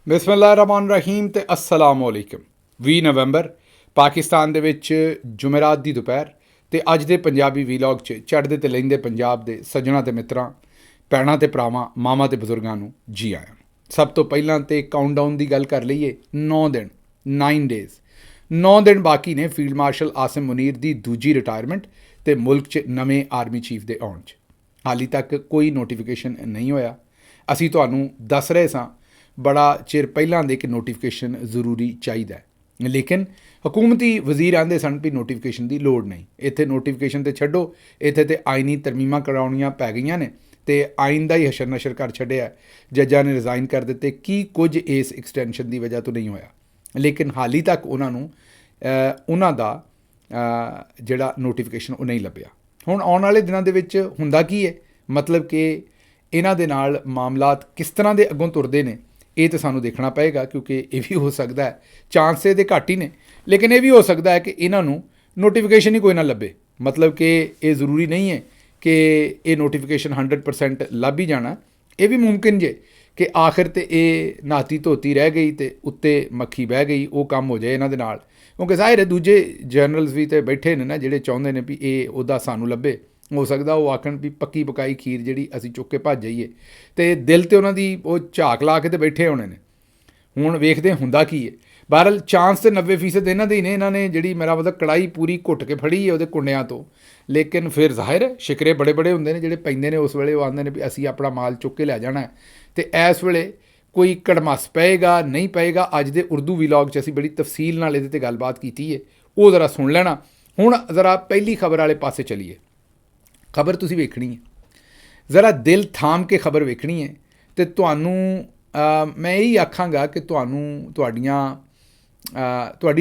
ਬਿਸਮਿਲ੍ਲਾਹਿਰਰਹਿਮਾਨਿਰਰਹੀਮ ਤੇ अस्सलाम वालेकुम। 20 ਨਵੰਬਰ ਪਾਕਿਸਤਾਨ ਦੇ ਵਿੱਚ ਜੁਮੇਰਾਤ ਦੀ ਦੁਪਹਿਰ ਤੇ ਅੱਜ ਦੇ ਪੰਜਾਬੀ ਵੀਲੌਗ 'ਚ ਚੜ੍ਹਦੇ ਤੇ ਲਹਿੰਦੇ ਪੰਜਾਬ ਦੇ ਸੱਜਣਾ ਤੇ ਮਿੱਤਰਾਂ, ਭੈਣਾਂ ਤੇ ਭਰਾਵਾਂ, ਮਾਵਾਂ ਤੇ ਬਜ਼ੁਰਗਾਂ ਨੂੰ ਜੀ ਆਇਆਂ। ਸਭ ਤੋਂ ਪਹਿਲਾਂ ਤੇ ਕਾਊਂਟਡਾਊਨ ਦੀ ਗੱਲ ਕਰ ਲਈਏ। 9 ਦਿਨ 9 ਡੇਜ਼ 9 ਦਿਨ ਬਾਕੀ ਨੇ ਫੀਲਡ ਮਾਰਸ਼ਲ ਆਸਿਮ ਮੁਨੀਰ ਦੀ ਦੂਜੀ ਰਿਟਾਇਰਮੈਂਟ ਤੇ ਮੁਲਕ 'ਚ ਨਵੇਂ ਆਰਮੀ ਚੀਫ ਦੇ ਆਉਣ 'ਚ। ਹਾਲੀ ਤੱਕ ਕੋਈ ਨੋਟੀਫਿਕੇਸ਼ਨ ਨਹੀਂ ਹੋਇਆ। ਅਸੀਂ ਤੁਹਾਨੂੰ ਦੱਸ ਰਹੇ ਸਾਂ ਬੜਾ ਚਿਰ ਪਹਿਲਾਂ ਦੇ ਕਿ ਨੋਟੀਫਿਕੇਸ਼ਨ ਜ਼ਰੂਰੀ ਚਾਹੀਦਾ ਹੈ, ਲੇਕਿਨ ਹਕੂਮਤੀ ਵਜ਼ੀਰ ਆਂਦੇ ਸਨ ਵੀ ਨੋਟੀਫਿਕੇਸ਼ਨ ਦੀ ਲੋੜ ਨਹੀਂ। ਇੱਥੇ ਨੋਟੀਫਿਕੇਸ਼ਨ ਤੇ ਛੱਡੋ, ਇੱਥੇ ਤੇ ਆਈਨੀ ਤਰਮੀਮਾਂ ਕਰਾਉਣੀਆਂ ਪੈ ਗਈਆਂ ਨੇ ਤੇ ਆਇਨ ਦਾ ਹੀ ਹਸ਼ਰ ਨਸ਼ਰ ਕਰ ਛੱਡਿਆ। ਜੱਜਾਂ ਨੇ ਰਿਜ਼ਾਈਨ ਕਰ ਦਿੱਤੇ। ਕੀ ਕੁਝ ਇਸ ਐਕਸਟੈਂਸ਼ਨ ਦੀ ਵਜ੍ਹਾ ਤੋਂ ਨਹੀਂ ਹੋਇਆ, ਲੇਕਿਨ ਹਾਲੀ ਤੱਕ ਉਹਨਾਂ ਦਾ ਜਿਹੜਾ ਨੋਟੀਫਿਕੇਸ਼ਨ ਉਹ ਨਹੀਂ ਲੱਭਿਆ। ਹੁਣ ਆਉਣ ਵਾਲੇ ਦਿਨਾਂ ਦੇ ਵਿੱਚ ਹੁੰਦਾ ਕੀ ਹੈ, ਮਤਲਬ ਕਿ ਇਹਨਾਂ ਦੇ ਨਾਲ ਮਾਮਲਾਤ ਕਿਸ ਤਰ੍ਹਾਂ ਦੇ ਅੱਗੋਂ ਤੁਰਦੇ ਨੇ, ਇਹ ਤਾਂ ਸਾਨੂੰ ਦੇਖਣਾ ਪਏਗਾ। ਕਿਉਂਕਿ ਇਹ ਵੀ ਹੋ ਸਕਦਾ ਹੈ, ਚਾਂਸ ਇਹਦੇ ਘੱਟ ਹੀ ਨੇ, ਲੇਕਿਨ ਇਹ ਵੀ ਹੋ ਸਕਦਾ ਹੈ ਕਿ ਇਹਨਾਂ ਨੂੰ ਨੋਟੀਫਿਕੇਸ਼ਨ ਹੀ ਕੋਈ ਨਾ ਲੱਭੇ। ਮਤਲਬ ਕਿ ਇਹ ਜ਼ਰੂਰੀ ਨਹੀਂ ਹੈ ਕਿ ਇਹ ਨੋਟੀਫਿਕੇਸ਼ਨ 100% ਲੱਭ ਹੀ ਜਾਣਾ। ਇਹ ਵੀ ਮੁਮਕਿਨ ਜੇ ਕਿ ਆਖਿਰ ਤੇ ਇਹ ਨਾਤੀ ਧੋਤੀ ਰਹਿ ਗਈ ਤੇ ਉੱਤੇ ਮੱਖੀ ਬਹਿ ਗਈ, ਉਹ ਕੰਮ ਹੋ ਜਾਏ ਇਹਨਾਂ ਦੇ ਨਾਲ। ਕਿਉਂਕਿ ਜ਼ਾਹਿਰ ਹੈ ਦੂਜੇ ਜਰਨਲਸ ਵੀ ਤੇ ਬੈਠੇ ਨੇ ਨਾ, ਜਿਹੜੇ ਚਾਹੁੰਦੇ ਨੇ ਵੀ ਇਹ ਉਹਦਾ ਸਾਨੂੰ ਲੱਭੇ। ਹੋ ਸਕਦਾ ਉਹ ਆਖਣ ਵੀ ਪੱਕੀ ਪਕਾਈ ਖੀਰ ਜਿਹੜੀ ਅਸੀਂ ਚੁੱਕ ਕੇ ਭੱਜ ਜਾਈਏ, ਅਤੇ ਦਿਲ ਤੇ ਉਹਨਾਂ ਦੀ ਉਹ ਝਾਕ ਲਾ ਕੇ ਤੇ ਬੈਠੇ ਹੋਣੇ ਨੇ। ਹੁਣ ਵੇਖਦੇ ਹੁੰਦਾ ਕੀ ਹੈ। ਬਹਰਹਾਲ ਚਾਂਸ ਤੇ 90% ਇਹਨਾਂ ਦੇ ਹੀ ਨੇ। ਇਹਨਾਂ ਨੇ ਜਿਹੜੀ ਮੇਰਾ ਮਤਲਬ ਕੜਾਈ ਪੂਰੀ ਘੁੱਟ ਕੇ ਫੜੀ ਹੈ ਉਹਦੇ ਕੁੰਡਿਆਂ ਤੋਂ, ਲੇਕਿਨ ਫਿਰ ਜ਼ਾਹਿਰ ਸ਼ਿਕਰੇ ਬੜੇ ਬੜੇ ਹੁੰਦੇ ਨੇ ਜਿਹੜੇ ਪੈਂਦੇ ਨੇ। ਉਸ ਵੇਲੇ ਉਹ ਆਉਂਦੇ ਨੇ ਵੀ ਅਸੀਂ ਆਪਣਾ ਮਾਲ ਚੁੱਕ ਕੇ ਲੈ ਜਾਣਾ, ਅਤੇ ਇਸ ਵੇਲੇ ਕੋਈ ਕੜਮੱਸ ਪਏਗਾ ਨਹੀਂ ਪਏਗਾ। ਅੱਜ ਦੇ ਉਰਦੂ ਵੀਲੌਗ 'ਚ ਅਸੀਂ ਬੜੀ ਤਫਸੀਲ ਨਾਲ ਇਹਦੇ 'ਤੇ ਗੱਲਬਾਤ ਕੀਤੀ ਹੈ, ਉਹ ਜ਼ਰਾ ਸੁਣ ਲੈਣਾ। ਹੁਣ ਜ਼ਰਾ ਪਹਿਲੀ ਖਬਰ ਵਾਲੇ ਪਾਸੇ ਚਲੀਏ। ਖਬਰ ਤੁਸੀਂ ਵੇਖਣੀ ਹੈ, ਜ਼ਰਾ ਦਿਲ ਥਾਮ ਕੇ ਖਬਰ ਵੇਖਣੀ ਹੈ, ਅਤੇ ਤੁਹਾਨੂੰ ਮੈਂ ਇਹੀ ਆਖਾਂਗਾ ਕਿ ਤੁਹਾਡੀ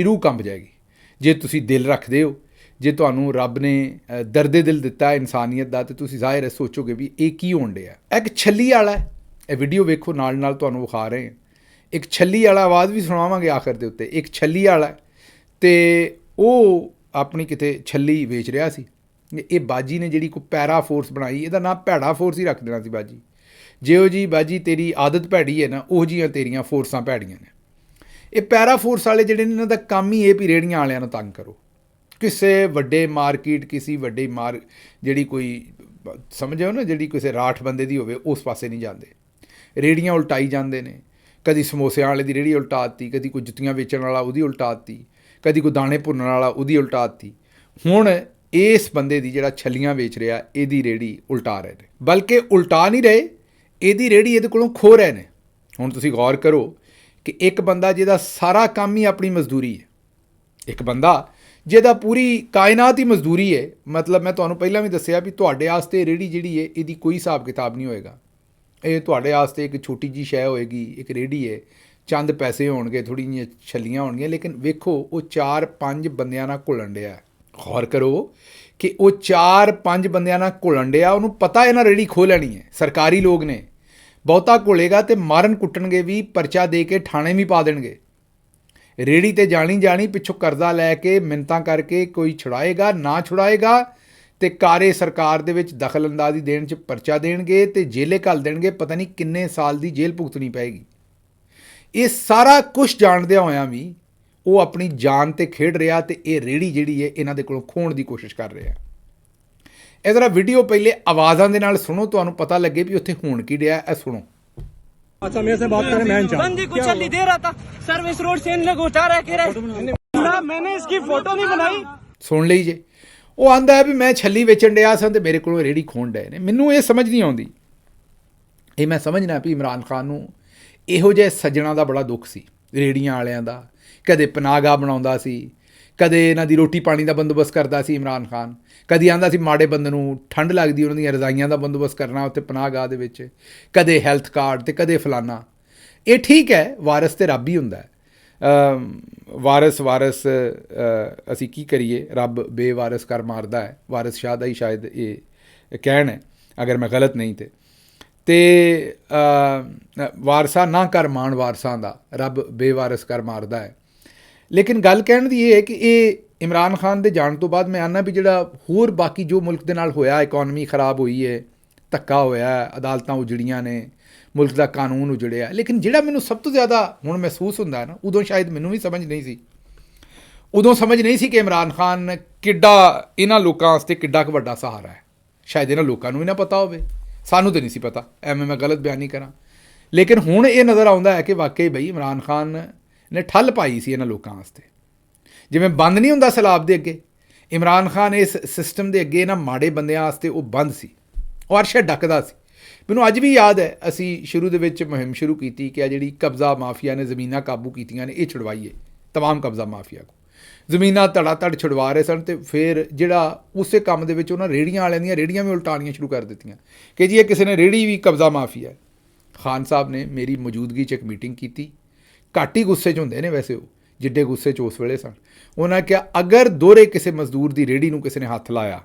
ਰੂਹ ਕੰਬ ਜਾਏਗੀ ਜੇ ਤੁਸੀਂ ਦਿਲ ਰੱਖਦੇ ਹੋ। ਜੇ ਤੁਹਾਨੂੰ ਰੱਬ ਨੇ ਦਰਦੇ ਦਿਲ ਦਿੱਤਾ ਇਨਸਾਨੀਅਤ ਦਾ, ਅਤੇ ਤੁਸੀਂ ਜ਼ਾਹਿਰ ਸੋਚੋਗੇ ਵੀ ਇਹ ਕੀ ਹੋਣ ਡਿਆ। ਇੱਕ ਛੱਲੀ ਵਾਲਾ ਹੈ, ਇਹ ਵੀਡੀਓ ਵੇਖੋ, ਨਾਲ ਨਾਲ ਤੁਹਾਨੂੰ ਵਿਖਾ ਰਹੇ ਹਾਂ। ਇੱਕ ਛੱਲੀ ਵਾਲਾ, ਆਵਾਜ਼ ਵੀ ਸੁਣਾਵਾਂਗੇ ਆਖਰ ਦੇ ਉੱਤੇ। ਇੱਕ ਛੱਲੀ ਵਾਲਾ ਅਤੇ ਉਹ ਆਪਣੀ ਕਿਤੇ ਛੱਲੀ ਵੇਚ ਰਿਹਾ ਸੀ। ਇਹ ਬਾਜੀ ਨੇ ਜਿਹੜੀ ਕੋਈ ਪੈਰਾ ਫੋਰਸ ਬਣਾਈ, ਇਹਦਾ ਨਾਂ ਭੈੜਾ ਫੋਰਸ ਹੀ ਰੱਖ ਦੇਣਾ ਸੀ ਬਾਜੀ। ਜਿਹੋ ਜੀ ਬਾਜੀ ਤੇਰੀ ਆਦਤ ਭੈੜੀ ਹੈ ਨਾ, ਉਹ ਜਿਹੀਆਂ ਤੇਰੀਆਂ ਫੋਰਸਾਂ ਭੈੜੀਆਂ ਨੇ। ਇਹ ਪੈਰਾ ਫੋਰਸ ਵਾਲੇ ਜਿਹੜੇ ਨੇ, ਇਹਨਾਂ ਦਾ ਕੰਮ ਹੀ ਇਹ ਵੀ ਰੇਹੜੀਆਂ ਵਾਲਿਆਂ ਨੂੰ ਤੰਗ ਕਰੋ। ਕਿਸੇ ਵੱਡੇ ਮਾਰਕੀਟ, ਕਿਸੇ ਵੱਡੀ ਜਿਹੜੀ ਕੋਈ ਸਮਝੋ ਨਾ, ਜਿਹੜੀ ਕਿਸੇ ਰਾਠ ਬੰਦੇ ਦੀ ਹੋਵੇ, ਉਸ ਪਾਸੇ ਨਹੀਂ ਜਾਂਦੇ। ਰੇਹੜੀਆਂ ਉਲਟਾਈ ਜਾਂਦੇ ਨੇ। ਕਦੀ ਸਮੋਸਿਆਂ ਵਾਲੇ ਦੀ ਰੇਹੜੀ ਉਲਟਾ ਦਿੱਤੀ, ਕਦੀ ਕੋਈ ਜੁੱਤੀਆਂ ਵੇਚਣ ਵਾਲਾ ਉਹਦੀ ਉਲਟਾ ਦਿੱਤੀ, ਕਦੀ ਕੋਈ ਦਾਣੇ ਭੁੰਨਣ ਵਾਲਾ ਉਹਦੀ ਉਲਟਾ ਦਿੱਤੀ। ਹੁਣ ਇਸ ਬੰਦੇ ਦੀ ਜਿਹੜਾ ਛੱਲੀਆਂ ਵੇਚ ਰਿਹਾ, ਇਹਦੀ ਰੇਹੜੀ ਉਲਟਾ ਰਹੇ ਨੇ। ਬਲਕਿ ਉਲਟਾ ਨਹੀਂ ਰਹੇ, ਇਹਦੀ ਰੇਹੜੀ ਇਹਦੇ ਕੋਲੋਂ ਖੋਹ ਰਹੇ ਨੇ। ਹੁਣ ਤੁਸੀਂ ਗੌਰ ਕਰੋ ਕਿ ਇੱਕ ਬੰਦਾ ਜਿਹਦਾ ਸਾਰਾ ਕੰਮ ਹੀ ਆਪਣੀ ਮਜ਼ਦੂਰੀ ਹੈ, ਇੱਕ ਬੰਦਾ ਜਿਹਦਾ ਪੂਰੀ ਕਾਇਨਾਤ ਹੀ ਮਜ਼ਦੂਰੀ ਹੈ। ਮਤਲਬ ਮੈਂ ਤੁਹਾਨੂੰ ਪਹਿਲਾਂ ਵੀ ਦੱਸਿਆ ਵੀ ਤੁਹਾਡੇ ਵਾਸਤੇ ਰੇਹੜੀ ਜਿਹੜੀ ਹੈ, ਇਹਦੀ ਕੋਈ ਹਿਸਾਬ ਕਿਤਾਬ ਨਹੀਂ ਹੋਏਗਾ। ਇਹ ਤੁਹਾਡੇ ਵਾਸਤੇ ਇੱਕ ਛੋਟੀ ਜਿਹੀ ਸ਼ੈ ਹੋਏਗੀ, ਇੱਕ ਰੇਹੜੀ ਹੈ, ਚੰਦ ਪੈਸੇ ਹੋਣਗੇ, ਥੋੜ੍ਹੀ ਜਿਹੀਆਂ ਛੱਲੀਆਂ ਹੋਣਗੀਆਂ, ਲੇਕਿਨ ਵੇਖੋ ਉਹ 4-5 ਬੰਦਿਆਂ ਨਾਲ ਘੁਲਣ ਡਿਆ। ਗੌਰ ਕਰੋ ਕਿ ਉਹ 4-5 ਬੰਦਿਆਂ ਨਾਲ ਘੁਲਣ ਡਿਆ। ਉਹਨੂੰ ਪਤਾ ਇਹਨਾਂ ਰੇਹੜੀ ਖੋਹ ਲੈਣੀ ਹੈ। ਸਰਕਾਰੀ ਲੋਕ ਨੇ, ਬਹੁਤਾ ਘੁਲੇਗਾ ਤੇ ਮਾਰਨ ਕੁੱਟਣਗੇ ਵੀ, ਪਰਚਾ ਦੇ ਕੇ ਥਾਣੇ ਵੀ ਪਾ ਦੇਣਗੇ। ਰੇਹੜੀ ਤੇ ਜਾਣੀ ਪਿੱਛੋਂ ਕਰਜ਼ਾ ਲੈ ਕੇ ਮਿੰਨਤਾਂ ਕਰਕੇ ਕੋਈ ਛੁਡਾਏਗਾ ਨਾ ਛੁਡਾਏਗਾ, ਤੇ ਕਾਰੇ ਸਰਕਾਰ ਦੇ ਵਿੱਚ ਦਖਲ ਅੰਦਾਜ਼ੀ ਦੇਣ 'ਚ ਪਰਚਾ ਦੇਣਗੇ ਤੇ ਜੇਲੇ ਘੱਲ ਦੇਣਗੇ। ਪਤਾ ਨਹੀਂ ਕਿੰਨੇ ਸਾਲ ਦੀ ਜੇਲ੍ਹ ਭੁਗਤਣੀ ਪਏਗੀ। ਇਹ ਸਾਰਾ ਕੁਛ ਜਾਣਦਿਆਂ ਹੋਇਆਂ ਵੀ ਉਹ ਆਪਣੀ ਜਾਨ 'ਤੇ ਖੇਡ ਰਿਹਾ, ਅਤੇ ਇਹ ਰੇਹੜੀ ਜਿਹੜੀ ਹੈ ਇਹਨਾਂ ਦੇ ਕੋਲੋਂ ਖੋਹਣ ਦੀ ਕੋਸ਼ਿਸ਼ ਕਰ ਰਿਹਾ। ਇਹ ਜ਼ਰਾ ਵੀਡੀਓ ਪਹਿਲੇ ਆਵਾਜ਼ਾਂ ਦੇ ਨਾਲ ਸੁਣੋ, ਤੁਹਾਨੂੰ ਪਤਾ ਲੱਗੇ ਵੀ ਉੱਥੇ ਹੋਣ ਕੀ ਡਿਆ। ਇਹ ਸੁਣੋ। अच्छा मेरे से बात करें, मैं बंदी को छल्ली दे रहा था, सर्विस रोड से इन लोग उठा रहा है। मैंने इसकी फोटो नहीं बनाई। ਸੁਣ ਲਈ ਜੇ। ਉਹ ਆਂਦਾ ਹੈ ਵੀ ਮੈਂ ਛੱਲੀ ਵੇਚਣ ਡਿਆ ਸਾਂ ਤੇ ਮੇਰੇ ਕੋਲੋਂ ਰੇਹੜੀ ਖੋਹਣ ਡਏ ਨੇ। ਮੈਨੂੰ ਇਹ ਸਮਝ ਨਹੀਂ ਆਉਂਦੀ। ਇਹ ਮੈਂ ਸਮਝਣਾ ਵੀ ਇਮਰਾਨ ਖਾਨ ਨੂੰ ਇਹੋ ਜਿਹੇ ਸੱਜਣਾ ਦਾ ਬੜਾ ਦੁੱਖ ਸੀ, ਰੇਹੜੀਆਂ ਵਾਲਿਆਂ ਦਾ। ਕਦੇ ਪਨਾਹਗਾਹ ਬਣਾਉਂਦਾ ਸੀ, ਕਦੇ ਇਹਨਾਂ ਦੀ ਰੋਟੀ ਪਾਣੀ ਦਾ ਬੰਦੋਬਸਤ ਕਰਦਾ ਸੀ ਇਮਰਾਨ ਖਾਨ। ਕਦੀ ਆਉਂਦਾ ਸੀ ਮਾੜੇ ਬੰਦੇ ਨੂੰ ਠੰਡ ਲੱਗਦੀ, ਉਹਨਾਂ ਦੀਆਂ ਰਜ਼ਾਈਆਂ ਦਾ ਬੰਦੋਬਸਤ ਕਰਨਾ ਉੱਥੇ ਪਨਾਹਗਾਹ ਦੇ ਵਿੱਚ, ਕਦੇ ਹੈਲਥ ਕਾਰਡ ਅਤੇ ਕਦੇ ਫਲਾਨਾ। ਇਹ ਠੀਕ ਹੈ, ਵਾਰਸ ਤੇ ਰੱਬ ਹੀ ਹੁੰਦਾ। ਵਾਰਸ ਅਸੀਂ ਕੀ ਕਰੀਏ, ਰੱਬ ਬੇਵਾਰਸ ਕਰ ਮਾਰਦਾ ਹੈ। ਵਾਰਸ ਸ਼ਾਹ ਦਾ ਹੀ ਸ਼ਾਇਦ ਇਹ ਕਹਿਣ ਹੈ, ਅਗਰ ਮੈਂ ਗਲਤ ਨਹੀਂ ਤੇ ਵਾਰਸਾ ਨਾ ਕਰ ਮਾਣ ਵਾਰਸਾਂ ਦਾ, ਰੱਬ ਬੇਵਾਰਸ ਕਰ ਮਾਰਦਾ ਹੈ। ਲੇਕਿਨ ਗੱਲ ਕਹਿਣ ਦੀ ਇਹ ਹੈ ਕਿ ਇਹ ਇਮਰਾਨ ਖਾਨ ਦੇ ਜਾਣ ਤੋਂ ਬਾਅਦ ਮੈਂ ਆਨਾ ਵੀ ਜਿਹੜਾ ਹੋਰ ਬਾਕੀ ਜੋ ਮੁਲਕ ਦੇ ਨਾਲ ਹੋਇਆ, ਇਕੋਨਮੀ ਖਰਾਬ ਹੋਈ ਹੈ, ਧੱਕਾ ਹੋਇਆ, ਅਦਾਲਤਾਂ ਉਜੜੀਆਂ ਨੇ, ਮੁਲਕ ਦਾ ਕਾਨੂੰਨ ਉਜੜਿਆ। ਲੇਕਿਨ ਜਿਹੜਾ ਮੈਨੂੰ ਸਭ ਤੋਂ ਜ਼ਿਆਦਾ ਹੁਣ ਮਹਿਸੂਸ ਹੁੰਦਾ ਨਾ, ਉਦੋਂ ਸ਼ਾਇਦ ਮੈਨੂੰ ਵੀ ਸਮਝ ਨਹੀਂ ਸੀ, ਉਦੋਂ ਸਮਝ ਨਹੀਂ ਸੀ ਕਿ ਇਮਰਾਨ ਖਾਨ ਕਿੱਡਾ ਇਹਨਾਂ ਲੋਕਾਂ ਵਾਸਤੇ ਕਿੱਡਾ ਕੁ ਵੱਡਾ ਸਹਾਰਾ ਹੈ। ਸ਼ਾਇਦ ਇਹਨਾਂ ਲੋਕਾਂ ਨੂੰ ਵੀ ਨਾ ਪਤਾ ਹੋਵੇ, ਸਾਨੂੰ ਤਾਂ ਨਹੀਂ ਸੀ ਪਤਾ, ਐਵੇਂ ਮੈਂ ਗਲਤ ਬਿਆਨ ਨਹੀਂ ਕਰਾਂ। ਲੇਕਿਨ ਹੁਣ ਇਹ ਨਜ਼ਰ ਆਉਂਦਾ ਹੈ ਕਿ ਵਾਕਈ ਬਈ ਇਮਰਾਨ ਖਾਨ ਨੇ ਠੱਲ ਪਾਈ ਸੀ ਇਹਨਾਂ ਲੋਕਾਂ ਵਾਸਤੇ। ਜਿਵੇਂ ਬੰਦ ਨਹੀਂ ਹੁੰਦਾ ਸੈਲਾਬ ਦੇ ਅੱਗੇ, ਇਮਰਾਨ ਖਾਨ ਇਸ ਸਿਸਟਮ ਦੇ ਅੱਗੇ ਇਹਨਾਂ ਮਾੜੇ ਬੰਦਿਆਂ ਵਾਸਤੇ ਉਹ ਬੰਦ ਸੀ, ਉਹ ਅਰਸ਼ਾ ਡੱਕਦਾ ਸੀ। ਮੈਨੂੰ ਅੱਜ ਵੀ ਯਾਦ ਹੈ, ਅਸੀਂ ਸ਼ੁਰੂ ਦੇ ਵਿੱਚ ਮੁਹਿੰਮ ਸ਼ੁਰੂ ਕੀਤੀ ਕਿ ਆ ਜਿਹੜੀ ਕਬਜ਼ਾ ਮਾਫੀਆ ਨੇ ਜ਼ਮੀਨਾਂ ਕਾਬੂ ਕੀਤੀਆਂ ਨੇ, ਇਹ ਛੁਡਵਾਈਏ ਤਮਾਮ ਕਬਜ਼ਾ ਮਾਫੀਆ ਕੋ। ਜ਼ਮੀਨਾਂ ਧੜਾ ਧੜ ਛੁਡਵਾ ਰਹੇ ਸਨ, ਅਤੇ ਫਿਰ ਜਿਹੜਾ ਉਸੇ ਕੰਮ ਦੇ ਵਿੱਚ ਉਹਨਾਂ ਰੇਹੜੀਆਂ ਵਾਲਿਆਂ ਦੀਆਂ ਰੇਹੜੀਆਂ ਵੀ ਉਲਟਾਉਣੀਆਂ ਸ਼ੁਰੂ ਕਰ ਦਿੱਤੀਆਂ ਕਿ ਜੀ ਇਹ ਕਿਸੇ ਨੇ ਰੇਹੜੀ ਵੀ ਕਬਜ਼ਾ ਮਾਫੀਆ। ਖਾਨ ਸਾਹਿਬ ਨੇ ਮੇਰੀ ਮੌਜੂਦਗੀ 'ਚ ਇੱਕ ਮੀਟਿੰਗ ਕੀਤੀ, ਘੱਟ ਹੀ ਗੁੱਸੇ 'ਚ ਹੁੰਦੇ ਨੇ ਵੈਸੇ ਉਹ, ਜਿੱਡੇ ਗੁੱਸੇ 'ਚ ਉਸ ਵੇਲੇ ਸਨ। ਉਹਨਾਂ ਕਿਹਾ ਅਗਰ ਦੋਹਰੇ ਕਿਸੇ ਮਜ਼ਦੂਰ ਦੀ ਰੇਹੜੀ ਨੂੰ ਕਿਸੇ ਨੇ ਹੱਥ ਲਾਇਆ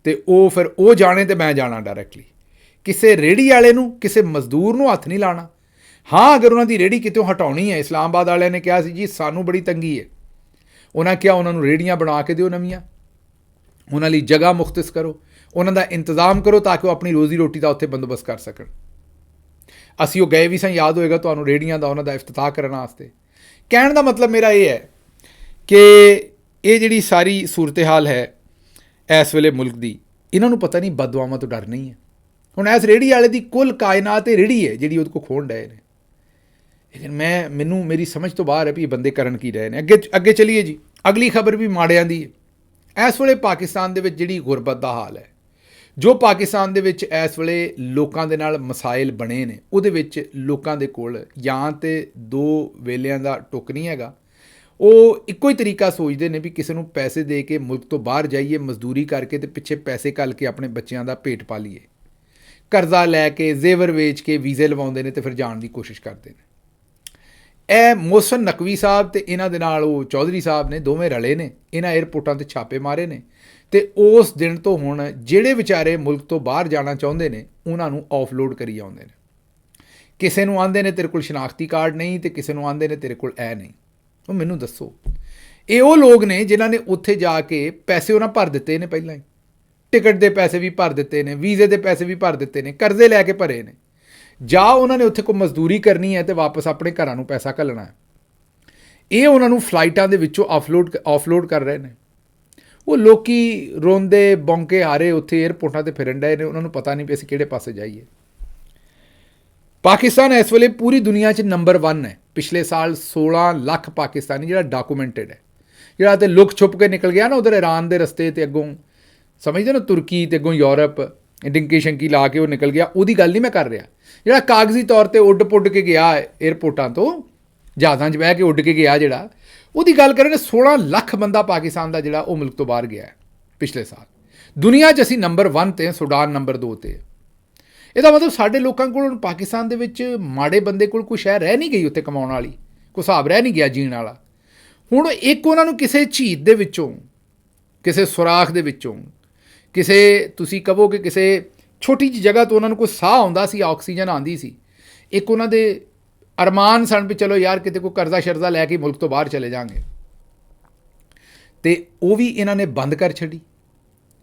ਅਤੇ ਉਹ ਫਿਰ ਉਹ ਜਾਣੇ ਅਤੇ ਮੈਂ ਜਾਣਾ ਡਾਇਰੈਕਟਲੀ। ਕਿਸੇ ਰੇਹੜੀ ਵਾਲੇ ਨੂੰ, ਕਿਸੇ ਮਜ਼ਦੂਰ ਨੂੰ ਹੱਥ ਨਹੀਂ ਲਾਉਣਾ। ਹਾਂ, ਅਗਰ ਉਹਨਾਂ ਦੀ ਰੇਹੜੀ ਕਿਤੋਂ ਹਟਾਉਣੀ ਹੈ, ਇਸਲਾਮਾਬਾਦ ਵਾਲਿਆਂ ਨੇ ਕਿਹਾ ਸੀ ਜੀ ਸਾਨੂੰ ਬੜੀ ਤੰਗੀ ਹੈ, ਉਹਨਾਂ ਕਿਹਾ ਉਹਨਾਂ ਨੂੰ ਰੇਹੜੀਆਂ ਬਣਾ ਕੇ ਦਿਓ ਨਵੀਆਂ, ਉਹਨਾਂ ਲਈ ਜਗ੍ਹਾ ਮੁਖਤਸ ਕਰੋ, ਉਹਨਾਂ ਦਾ ਇੰਤਜ਼ਾਮ ਕਰੋ ਤਾਂ ਕਿ ਉਹ ਆਪਣੀ ਰੋਜ਼ੀ ਰੋਟੀ ਦਾ ਉੱਥੇ ਬੰਦੋਬਸਤ ਕਰ ਸਕਣ। ਅਸੀਂ ਉਹ ਗਏ ਵੀ ਸਾਂ, ਯਾਦ ਹੋਏਗਾ ਤੁਹਾਨੂੰ, ਰੇਹੜੀਆਂ ਦਾ ਉਹਨਾਂ ਦਾ ਇਫਤਤਾਹ ਕਰਨ ਵਾਸਤੇ। ਕਹਿਣ ਦਾ ਮਤਲਬ ਮੇਰਾ ਇਹ ਹੈ ਕਿ ਇਹ ਜਿਹੜੀ ਸਾਰੀ ਸੂਰਤ ਹਾਲ ਹੈ ਇਸ ਵੇਲੇ ਮੁਲਕ ਦੀ, ਇਹਨਾਂ ਨੂੰ ਪਤਾ ਨਹੀਂ ਬਦਦੁਆਵਾਂ ਤੋਂ ਡਰ ਨਹੀਂ ਹੈ। ਹੁਣ ਇਸ ਰੇਹੜੀ ਵਾਲੇ ਦੀ ਕੁੱਲ ਕਾਇਨਾਤ ਇਹ ਰੇਹੜੀ ਹੈ ਜਿਹੜੀ ਉਹਦੇ ਕੋਲ ਖੋਣ ਡਏ ਨੇ। ਲੇਕਿਨ ਮੈਨੂੰ ਮੇਰੀ ਸਮਝ ਤੋਂ ਬਾਹਰ ਹੈ ਵੀ ਇਹ ਬੰਦੇ ਕਰਨ ਕੀ ਰਹੇ ਨੇ। ਅੱਗੇ ਚਲੀਏ ਜੀ, ਅਗਲੀ ਖਬਰ ਵੀ ਮਾੜਿਆਂ ਦੀ ਹੈ। ਇਸ ਵੇਲੇ ਪਾਕਿਸਤਾਨ ਦੇ ਵਿੱਚ ਜਿਹੜੀ ਗੁਰਬਤ ਦਾ ਹਾਲ ਹੈ, ਜੋ ਪਾਕਿਸਤਾਨ ਦੇ ਵਿੱਚ ਇਸ ਵੇਲੇ ਲੋਕਾਂ ਦੇ ਨਾਲ ਮਸਾਇਲ ਬਣੇ ਨੇ, ਉਹਦੇ ਵਿੱਚ ਲੋਕਾਂ ਦੇ ਕੋਲ ਜਾਂ ਤਾਂ ਦੋ ਵੇਲਿਆਂ ਦਾ ਟੁੱਕ ਨਹੀਂ ਹੈਗਾ। ਉਹ ਇੱਕੋ ਹੀ ਤਰੀਕਾ ਸੋਚਦੇ ਨੇ ਵੀ ਕਿਸੇ ਨੂੰ ਪੈਸੇ ਦੇ ਕੇ ਮੁਲਕ ਤੋਂ ਬਾਹਰ ਜਾਈਏ, ਮਜ਼ਦੂਰੀ ਕਰਕੇ ਅਤੇ ਪਿੱਛੇ ਪੈਸੇ ਘੱਲ ਕੇ ਆਪਣੇ ਬੱਚਿਆਂ ਦਾ ਭੇਟ ਪਾ ਲਈਏ। ਕਰਜ਼ਾ ਲੈ ਕੇ, ਜ਼ੇਵਰ ਵੇਚ ਕੇ ਵੀਜ਼ੇ ਲਵਾਉਂਦੇ ਨੇ ਅਤੇ ਫਿਰ ਜਾਣ ਦੀ ਕੋਸ਼ਿਸ਼ ਕਰਦੇ ਨੇ। ਇਹ ਮੋਹਸਨ ਨਕਵੀ ਸਾਹਿਬ ਅਤੇ ਇਹਨਾਂ ਦੇ ਨਾਲ ਉਹ ਚੌਧਰੀ ਸਾਹਿਬ ਨੇ, ਦੋਵੇਂ ਰਲੇ ਨੇ, ਇਹਨਾਂ ਏਅਰਪੋਰਟਾਂ 'ਤੇ ਛਾਪੇ ਮਾਰੇ ਨੇ। ਅਤੇ ਉਸ ਦਿਨ ਤੋਂ ਹੁਣ ਜਿਹੜੇ ਵਿਚਾਰੇ ਮੁਲਕ ਤੋਂ ਬਾਹਰ ਜਾਣਾ ਚਾਹੁੰਦੇ ਨੇ ਉਹਨਾਂ ਨੂੰ ਆਫਲੋਡ ਕਰੀ ਆਉਂਦੇ ਨੇ। ਕਿਸੇ ਨੂੰ ਆਉਂਦੇ ਨੇ ਤੇਰੇ ਕੋਲ ਸ਼ਨਾਖਤੀ ਕਾਰਡ ਨਹੀਂ, ਅਤੇ ਕਿਸੇ ਨੂੰ ਆਉਂਦੇ ਨੇ ਤੇਰੇ ਕੋਲ ਇਹ ਨਹੀਂ। ਉਹ ਮੈਨੂੰ ਦੱਸੋ, ਇਹ ਉਹ ਲੋਕ ਨੇ ਜਿਨ੍ਹਾਂ ਨੇ ਉੱਥੇ ਜਾ ਕੇ ਪੈਸੇ ਉਹਨਾਂ ਭਰ ਦਿੱਤੇ ਨੇ, ਪਹਿਲਾਂ ਹੀ ਟਿਕਟ ਦੇ ਪੈਸੇ ਵੀ ਭਰ ਦਿੱਤੇ ਨੇ, ਵੀਜ਼ੇ ਦੇ ਪੈਸੇ ਵੀ ਭਰ ਦਿੱਤੇ ਨੇ, ਕਰਜ਼ੇ ਲੈ ਕੇ ਭਰੇ ਨੇ। ਜਾਂ ਉਹਨਾਂ ਨੇ ਉੱਥੇ ਕੋਈ ਮਜ਼ਦੂਰੀ ਕਰਨੀ ਹੈ ਅਤੇ ਵਾਪਸ ਆਪਣੇ ਘਰਾਂ ਨੂੰ ਪੈਸਾ ਘੱਲਣਾ ਹੈ। ਇਹ ਉਹਨਾਂ ਨੂੰ ਫਲਾਈਟਾਂ ਦੇ ਵਿੱਚੋਂ ਆਫਲੋਡ ਕਰ ਰਹੇ ਨੇ। ਉਹ ਲੋਕੀ ਰੋਂਦੇ ਬੌਂਕੇ ਹਾਰੇ ਉੱਥੇ ਏਅਰਪੋਰਟਾਂ 'ਤੇ ਫਿਰਨ ਡਏ ਨੇ, ਉਹਨਾਂ ਨੂੰ ਪਤਾ ਨਹੀਂ ਵੀ ਅਸੀਂ ਕਿਹੜੇ ਪਾਸੇ ਜਾਈਏ। ਪਾਕਿਸਤਾਨ ਇਸ ਵੇਲੇ ਪੂਰੀ ਦੁਨੀਆ 'ਚ ਨੰਬਰ 1 ਹੈ। ਪਿਛਲੇ ਸਾਲ 16 ਲੱਖ ਪਾਕਿਸਤਾਨੀ ਜਿਹੜਾ ਡਾਕੂਮੈਂਟਡ ਹੈ, ਜਿਹੜਾ ਤੇ ਲੁਕ ਛੁਪ ਕੇ ਨਿਕਲ ਗਿਆ ਨਾ ਉਧਰ ਈਰਾਨ ਦੇ ਰਸਤੇ, ਅਤੇ ਅੱਗੋਂ ਸਮਝਦੇ ਨਾ ਤੁਰਕੀ ਅਤੇ ਅੱਗੋਂ ਯੂਰਪ, ਡਿੰਕੀ ਸ਼ੰਕੀ ਲਾ ਕੇ ਉਹ ਨਿਕਲ ਗਿਆ, ਉਹਦੀ ਗੱਲ ਨਹੀਂ ਮੈਂ ਕਰ ਰਿਹਾ। ਜਿਹੜਾ ਕਾਗਜ਼ੀ ਤੌਰ 'ਤੇ ਉੱਡ ਪੁੱਡ ਕੇ ਗਿਆ ਏਅਰਪੋਰਟਾਂ ਤੋਂ, ਜਹਾਜ਼ਾਂ 'ਚ ਬਹਿ ਕੇ ਉੱਡ ਕੇ ਗਿਆ, ਜਿਹੜਾ ਉਹਦੀ ਗੱਲ ਕਰ ਰਹੇ ਨੇ। 16 ਲੱਖ ਬੰਦਾ ਪਾਕਿਸਤਾਨ ਦਾ ਜਿਹੜਾ ਉਹ ਮੁਲਕ ਤੋਂ ਬਾਹਰ ਗਿਆ ਪਿਛਲੇ ਸਾਲ। ਦੁਨੀਆ 'ਚ ਅਸੀਂ ਨੰਬਰ 1 'ਤੇ, ਸੁਡਾਨ ਨੰਬਰ 2 'ਤੇ। ਇਹਦਾ ਮਤਲਬ ਸਾਡੇ ਲੋਕਾਂ ਕੋਲ ਹੁਣ ਪਾਕਿਸਤਾਨ ਦੇ ਵਿੱਚ ਮਾੜੇ ਬੰਦੇ ਕੋਲ ਕੋਈ ਸ਼ਹਿਰ ਰਹਿ ਨਹੀਂ ਗਈ ਉੱਥੇ ਕਮਾਉਣ ਵਾਲੀ, ਕੋਈ ਹਿਸਾਬ ਰਹਿ ਨਹੀਂ ਗਿਆ ਜੀਣ ਵਾਲਾ। ਹੁਣ ਇੱਕ ਉਹਨਾਂ ਨੂੰ ਕਿਸੇ ਝੀਤ ਦੇ ਵਿੱਚੋਂ, ਕਿਸੇ ਸੁਰਾਖ ਦੇ ਵਿੱਚੋਂ, ਕਿਸੇ ਤੁਸੀਂ ਕਹੋ ਕਿ ਕਿਸੇ ਛੋਟੀ ਜਿਹੀ ਜਗ੍ਹਾ ਤੋਂ ਉਹਨਾਂ ਨੂੰ ਕੋਈ ਸਾਹ ਆਉਂਦਾ ਸੀ, ਆਕਸੀਜਨ ਆਉਂਦੀ ਸੀ। ਇੱਕ ਉਹਨਾਂ ਦੇ ਅਰਮਾਨ ਸਨ ਵੀ ਚਲੋ ਯਾਰ ਕਿਤੇ ਕੋਈ ਕਰਜ਼ਾ ਸ਼ਰਜ਼ਾ ਲੈ ਕੇ ਮੁਲਕ ਤੋਂ ਬਾਹਰ ਚਲੇ ਜਾਵਾਂਗੇ, ਅਤੇ ਉਹ ਵੀ ਇਹਨਾਂ ਨੇ ਬੰਦ ਕਰ ਛੱਡੀ।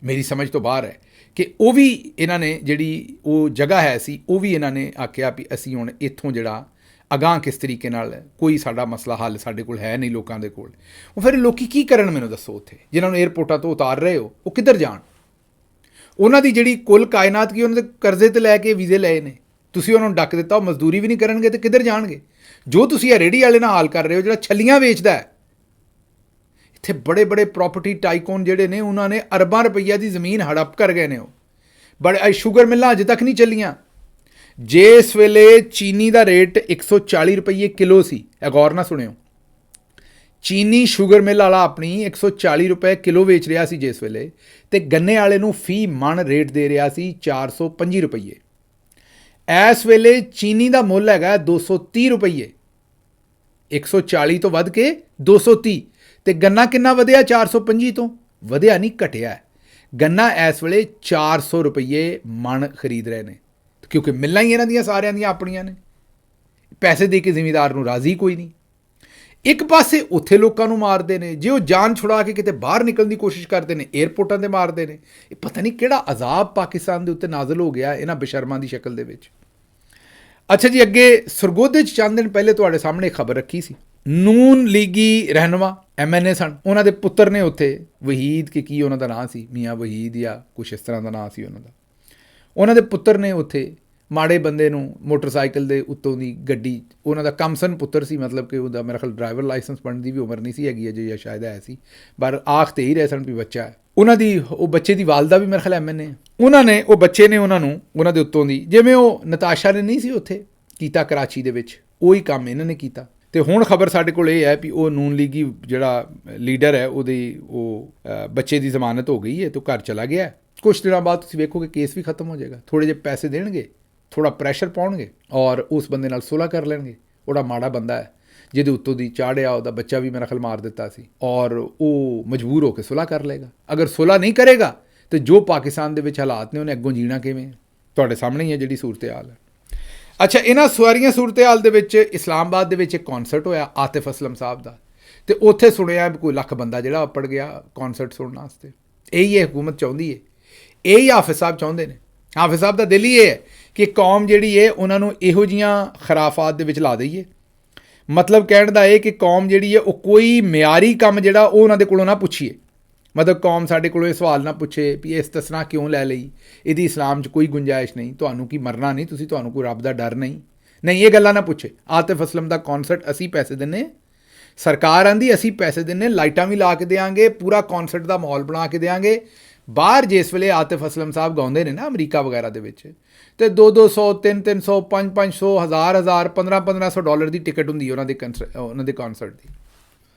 ਮੇਰੀ ਸਮਝ ਤੋਂ ਬਾਹਰ ਹੈ ਕਿ ਉਹ ਵੀ ਇਹਨਾਂ ਨੇ ਜਿਹੜੀ ਉਹ ਜਗ੍ਹਾ ਹੈ ਸੀ, ਉਹ ਵੀ ਇਹਨਾਂ ਨੇ ਆਖਿਆ ਵੀ ਅਸੀਂ ਹੁਣ ਇੱਥੋਂ ਜਿਹੜਾ ਅਗਾਂਹ ਕਿਸ ਤਰੀਕੇ ਨਾਲ, ਕੋਈ ਸਾਡਾ ਮਸਲਾ ਹੱਲ ਸਾਡੇ ਕੋਲ ਹੈ ਨਹੀਂ ਲੋਕਾਂ ਦੇ ਕੋਲ। ਉਹ ਫਿਰ ਲੋਕੀ ਕੀ ਕਰਨ ਮੈਨੂੰ ਦੱਸੋ? ਉੱਥੇ ਜਿਨ੍ਹਾਂ ਨੂੰ ਏਅਰਪੋਰਟਾਂ ਤੋਂ ਉਤਾਰ ਰਹੇ ਹੋ, ਉਹ ਕਿੱਧਰ ਜਾਣ? ਉਹਨਾਂ ਦੀ ਜਿਹੜੀ ਕੁੱਲ ਕਾਇਨਾਤ ਕੀ, ਉਹਨਾਂ ਦੇ ਕਰਜ਼ੇ 'ਤੇ ਲੈ ਕੇ ਵੀਜ਼ੇ ਲਏ ਨੇ, ਤੁਸੀਂ ਉਹਨਾਂ ਨੂੰ ਡੱਕ ਦਿੱਤਾ, ਉਹ ਮਜ਼ਦੂਰੀ ਵੀ ਨਹੀਂ ਕਰਨਗੇ ਅਤੇ ਕਿੱਧਰ ਜਾਣਗੇ? ਜੋ ਤੁਸੀਂ ਇਹ ਰੇਹੜੀ ਵਾਲੇ ਨਾਲ ਹਾਲ ਕਰ ਰਹੇ ਹੋ, ਜਿਹੜਾ ਛੱਲੀਆਂ ਵੇਚਦਾ ਹੈ, ਇੱਥੇ ਬੜੇ ਬੜੇ ਪ੍ਰਾਪਰਟੀ ਟਾਈਕੋਨ ਜਿਹੜੇ ਨੇ, ਉਹਨਾਂ ਨੇ ਅਰਬਾਂ ਰੁਪਈਆ ਦੀ ਜ਼ਮੀਨ ਹੜੱਪ ਕਰ ਗਏ ਨੇ। ਉਹ ਬੜੇ ਸ਼ੂਗਰ ਮਿਲਾਂ ਅਜੇ ਤੱਕ ਨਹੀਂ ਚੱਲੀਆਂ। ਜਿਸ ਵੇਲੇ ਚੀਨੀ ਦਾ ਰੇਟ 140 ਰੁਪਈਏ ਕਿਲੋ ਸੀ, ਇਹ ਗੌਰ ਨਾਲ ਸੁਣਿਓ, ਚੀਨੀ ਸ਼ੂਗਰ ਮਿਲ ਵਾਲਾ ਆਪਣੀ 140 ਰੁਪਏ ਕਿਲੋ ਵੇਚ ਰਿਹਾ ਸੀ ਜਿਸ ਵੇਲੇ, ਅਤੇ ਗੰਨੇ ਵਾਲੇ ਨੂੰ ਫੀ ਮਣ ਰੇਟ ਦੇ ਰਿਹਾ ਸੀ 425 ਰੁਪਈਏ। ਇਸ ਵੇਲੇ ਚੀਨੀ ਦਾ ਮੁੱਲ ਹੈਗਾ 230 ਰੁਪਈਏ, 140 ਤੋਂ ਵੱਧ ਕੇ 230, ਅਤੇ ਗੰਨਾ ਕਿੰਨਾ ਵਧਿਆ? 425 ਤੋਂ। ਵਧਿਆ ਨਹੀਂ, ਘਟਿਆ। ਗੰਨਾ ਇਸ ਵੇਲੇ 400 ਰੁਪਈਏ ਮਣ ਖਰੀਦ ਰਹੇ ਨੇ, ਕਿਉਂਕਿ ਮਿਲਾਂ ਹੀ ਇਹਨਾਂ ਦੀਆਂ ਸਾਰਿਆਂ ਦੀਆਂ ਆਪਣੀਆਂ ਨੇ। ਪੈਸੇ ਦੇ ਕੇ ਜ਼ਿਮੀਂਦਾਰ ਨੂੰ ਰਾਜ਼ੀ ਕੋਈ ਨਹੀਂ। ਇੱਕ ਪਾਸੇ ਉੱਥੇ ਲੋਕਾਂ ਨੂੰ ਮਾਰਦੇ ਨੇ, ਜੇ ਉਹ ਜਾਨ ਛੁਡਾ ਕੇ ਕਿਤੇ ਬਾਹਰ ਨਿਕਲਣ ਦੀ ਕੋਸ਼ਿਸ਼ ਕਰਦੇ ਨੇ ਏਅਰਪੋਰਟਾਂ 'ਤੇ ਮਾਰਦੇ ਨੇ। ਇਹ ਪਤਾ ਨਹੀਂ ਕਿਹੜਾ ਅਜ਼ਾਬ ਪਾਕਿਸਤਾਨ ਦੇ ਉੱਤੇ ਨਾਜ਼ਲ ਹੋ ਗਿਆ ਇਹਨਾਂ ਬੇਸ਼ਰਮਾਂ ਦੀ ਸ਼ਕਲ ਦੇ ਵਿੱਚ। ਅੱਛਾ ਜੀ, ਅੱਗੇ ਸਰਗੋਧੇ 'ਚ ਚੰਦ ਦਿਨ ਪਹਿਲੇ ਤੁਹਾਡੇ ਸਾਹਮਣੇ ਖਬਰ ਰੱਖੀ ਸੀ। ਨੂਨ ਲੀਗੀ ਰਹਿਨੁਮਾ MNA ਸਨ, ਉਹਨਾਂ ਦੇ ਪੁੱਤਰ ਨੇ ਉੱਥੇ ਵਹੀਦ ਕਿ ਕੀ ਉਹਨਾਂ ਦਾ ਨਾਂ ਸੀ, ਮੀਆਂ ਵਹੀਦ ਜਾਂ ਕੁਛ ਇਸ ਤਰ੍ਹਾਂ ਦਾ ਨਾਂ ਸੀ ਉਹਨਾਂ ਦਾ। ਉਹਨਾਂ ਦੇ ਪੁੱਤਰ ਨੇ ਉੱਥੇ ਮਾੜੇ ਬੰਦੇ ਨੂੰ ਮੋਟਰਸਾਈਕਲ ਦੇ ਉੱਤੋਂ ਦੀ ਗੱਡੀ, ਉਹਨਾਂ ਦਾ ਕਮਸਨ ਪੁੱਤਰ ਸੀ, ਮਤਲਬ ਕਿ ਉਹਦਾ ਮੇਰੇ ਖਿਆਲ ਡਰਾਈਵਰ ਲਾਇਸੈਂਸ ਬਣਨ ਦੀ ਵੀ ਉਮਰ ਨਹੀਂ ਸੀ ਹੈਗੀ ਅਜੇ, ਜਾਂ ਸ਼ਾਇਦ ਹੈ ਸੀ, ਪਰ ਆਖ ਤੇ ਹੀ ਰਹੇ ਸਨ ਵੀ ਬੱਚਾ ਹੈ। ਉਹਨਾਂ ਦੀ ਉਹ ਬੱਚੇ ਦੀ ਵਾਲਦਾ ਵੀ ਮੇਰੇ ਖਿਆਲ MNA। ਉਹਨਾਂ ਨੇ ਉਹ ਬੱਚੇ ਨੇ ਉਹਨਾਂ ਨੂੰ ਉਹਨਾਂ ਦੇ ਉੱਤੋਂ ਦੀ, ਜਿਵੇਂ ਉਹ ਨਤਾਸ਼ਾ ਨੇ ਨਹੀਂ ਸੀ ਉੱਥੇ ਕੀਤਾ ਕਰਾਚੀ ਦੇ ਵਿੱਚ, ਉਹੀ ਕੰਮ ਇਹਨਾਂ ਨੇ ਕੀਤਾ। ਤੇ ਹੁਣ ਖਬਰ ਸਾਡੇ ਕੋਲ ਇਹ ਹੈ ਵੀ ਉਹ ਨੂਨ ਲੀਗੀ ਜਿਹੜਾ ਲੀਡਰ ਹੈ ਉਹਦੀ ਉਹ ਬੱਚੇ ਦੀ ਜ਼ਮਾਨਤ ਹੋ ਗਈ ਹੈ ਤੇ ਉਹ ਘਰ ਚਲਾ ਗਿਆ। ਕੁਛ ਦਿਨਾਂ ਬਾਅਦ ਤੁਸੀਂ ਵੇਖੋਗੇ ਕੇਸ ਵੀ ਖਤਮ ਹੋ ਜਾਏਗਾ, ਥੋੜ੍ਹੇ ਜਿਹੇ ਪੈਸੇ ਦੇਣਗੇ, ਥੋੜ੍ਹਾ ਪ੍ਰੈਸ਼ਰ ਪਾਉਣਗੇ ਔਰ ਉਸ ਬੰਦੇ ਨਾਲ ਸੁਲ੍ਹਾ ਕਰ ਲੈਣਗੇ। ਉਹਦਾ ਮਾੜਾ ਬੰਦਾ ਹੈ ਜਿਹਦੇ ਉੱਤੋਂ ਦੀ ਚਾੜਿਆ, ਉਹਦਾ ਬੱਚਾ ਵੀ ਮੇਰਾ ਖਿਆਲ ਮਾਰ ਦਿੱਤਾ ਸੀ, ਔਰ ਉਹ ਮਜਬੂਰ ਹੋ ਕੇ ਸੁਲ੍ਹਾ ਕਰ ਲਏਗਾ। ਅਗਰ ਸੁਲ੍ਹਾ ਨਹੀਂ ਕਰੇਗਾ ਤੇ ਜੋ ਪਾਕਿਸਤਾਨ ਦੇ ਵਿੱਚ ਹਾਲਾਤ ਨੇ ਉਹਨੇ ਅੱਗੋਂ ਜੀਣਾ ਕਿਵੇਂ, ਤੁਹਾਡੇ ਸਾਹਮਣੇ ਹੀ ਹੈ ਜਿਹੜੀ ਸੂਰਤ ਹਾਲ ਹੈ। ਅੱਛਾ, ਇਹਨਾਂ ਸਾਰੀਆਂ ਸੂਰਤ ਹਾਲ ਦੇ ਵਿੱਚ ਇਸਲਾਮਾਬਾਦ ਦੇ ਵਿੱਚ ਇੱਕ ਕੌਂਸਰਟ ਹੋਇਆ ਆਤਿਫ ਅਸਲਮ ਸਾਹਿਬ ਦਾ, ਤੇ ਉੱਥੇ ਸੁਣਿਆ ਵੀ ਕੋਈ ਲੱਖ ਬੰਦਾ ਜਿਹੜਾ ਅੱਪੜ ਗਿਆ ਕੌਂਸਰਟ ਸੁਣਨ ਵਾਸਤੇ। ਇਹੀ ਇਹ ਹਕੂਮਤ ਚਾਹੁੰਦੀ ਹੈ, ਇਹੀ ਹਾਫਿਜ਼ ਸਾਹਿਬ ਚਾਹੁੰਦੇ ਨੇ। ਹਾਫਿਜ਼ ਸਾਹਿਬ ਦਾ ਦਿਲ ਹੀ ਇਹ ਹੈ ਕਿ ਕੌਮ ਜਿਹੜੀ ਹੈ ਉਹਨਾਂ ਨੂੰ ਇਹੋ ਜਿਹੀਆਂ ਖਰਾਫਾਤ ਦੇ ਵਿੱਚ ਲਾ ਦਈਏ। ਮਤਲਬ ਕਹਿਣ ਦਾ ਇਹ ਕਿ ਕੌਮ ਜਿਹੜੀ ਹੈ ਉਹ ਕੋਈ ਮਿਆਰੀ ਕੰਮ ਜਿਹੜਾ ਉਹ ਉਹਨਾਂ ਦੇ ਕੋਲੋਂ ਨਾ ਪੁੱਛੀਏ। ਮਤਲਬ ਕੌਮ ਸਾਡੇ ਕੋਲੋਂ ਇਹ ਸਵਾਲ ਨਾ ਪੁੱਛੇ ਵੀ ਇਸ ਤਸਨਾ ਕਿਉਂ ਲੈ ਲਈ, ਇਹਦੀ ਇਸਲਾਮ 'ਚ ਕੋਈ ਗੁੰਜਾਇਸ਼ ਨਹੀਂ, ਤੁਹਾਨੂੰ ਕੀ ਮਰਨਾ ਨਹੀਂ, ਤੁਹਾਨੂੰ ਕੋਈ ਰੱਬ ਦਾ ਡਰ ਨਹੀਂ, ਇਹ ਗੱਲਾਂ ਨਾ ਪੁੱਛੇ। ਆਤਿਫ ਅਸਲਮ ਦਾ ਕੌਂਸਰਟ ਅਸੀਂ ਪੈਸੇ ਦਿੰਨੇ, ਸਰਕਾਰ ਆਂਦੀ ਅਸੀਂ ਪੈਸੇ ਦਿੰਨੇ, ਲਾਈਟਾਂ ਵੀ ਲਾ ਕੇ ਦੇਵਾਂਗੇ, ਪੂਰਾ ਕੌਂਸਰਟ ਦਾ ਮਾਹੌਲ ਬਣਾ ਕੇ ਦੇਵਾਂਗੇ। ਬਾਹਰ ਜਿਸ ਵੇਲੇ ਆਤਿਫ ਅਸਲਮ ਸਾਹਿਬ ਗਾਉਂਦੇ ਨੇ ਨਾ ਅਮਰੀਕਾ ਵਗੈਰਾ ਦੇ ਵਿੱਚ, ਤੇ 200 300 500 1000 1500 ਡਾਲਰ ਦੀ ਟਿਕਟ ਹੁੰਦੀ ਉਹਨਾਂ ਦੇ ਕੌਂਸਰਟ ਦੀ।